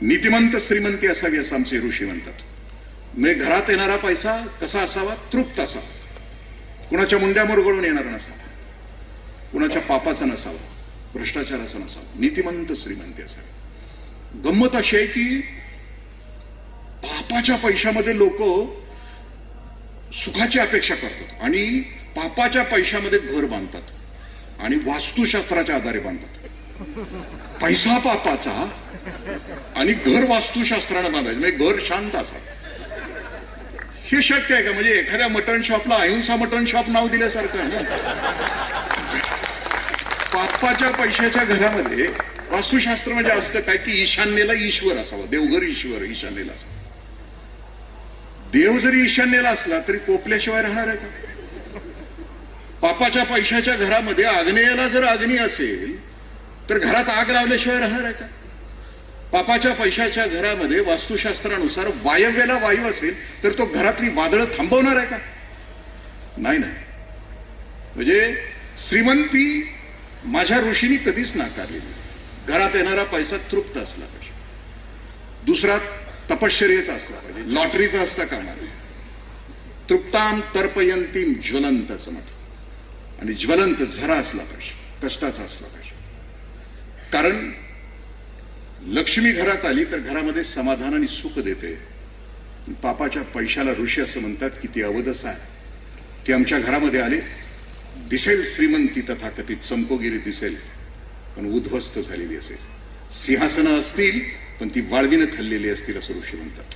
नीतिमंत श्रीमंती असावी असं आमचे ऋषी म्हणतात. म्हणजे घरात येणारा पैसा कसा असावा? तृप्त असावा, कुणाच्या मुंड्यावर गळून येणारा नसावा, कुणाच्या पापाचा नसावा, भ्रष्टाचाराचा नसावा, नीतिमंत श्रीमंती असावी. गंमत अशी आहे की पापाच्या पैशामध्ये लोक सुखाची अपेक्षा करतात आणि पापाच्या पैशामध्ये घर बांधतात आणि वास्तुशास्त्राच्या आधारे बांधतात. पैसा पापाचा आणि घर वास्तुशास्त्रानं बांधायचं, म्हणजे घर शांत असावं. हे शक्य आहे का? म्हणजे एखाद्या मटण शॉपला अहिंसा मटण शॉप नाव दिल्यासारखं ना. पापाच्या पैशाच्या घरामध्ये वास्तुशास्त्र म्हणजे असतं काय की ईशान्येला ईश्वर असावा, देवघर ईश्वर ईशान्येला असावं. देव जरी ईशान्येला असला तरी पोपल्याशिवाय राहणार आहे का? पापाच्या पैशाच्या घरामध्ये आग्नेयाला जर अग्नी असेल तर घरात आग लावल्याशिवाय राहणार आहे का? पापाच्या पैशाच्या घरामध्ये वास्तुशास्त्रानुसार वायव्याला वायू असेल तर तो घरातली वादळं थांबवणार आहे का? नाही ना. म्हणजे श्रीमंती माझ्या ऋषींनी कधीच नाकारलेली. घरात येणारा पैसा तृप्त असला पाहिजे. दुसरा तपश्चर्याचा असला पाहिजे, लॉटरीचा असता कामा नये. तृप्ताम तर्पयंतीम ज्वलंत असं म्हटलं. आणि ज्वलंत झरा असला पाहिजे, कष्टाचा असला पाहिजे. कारण लक्ष्मी घरात आली तर घरामध्ये समाधान आणि सुख देते. पापाच्या पैशाला ऋषी असं म्हणतात की ती अवदस आहे, की आमच्या घरामध्ये आले दिसेल श्रीमंती तथाकथित चमकोगिरी दिसेल पण उद्ध्वस्त झालेली असेल. सिंहासनं असतील पण ती वाळवीनं खाल्लेली असतील असं ऋषी म्हणतात.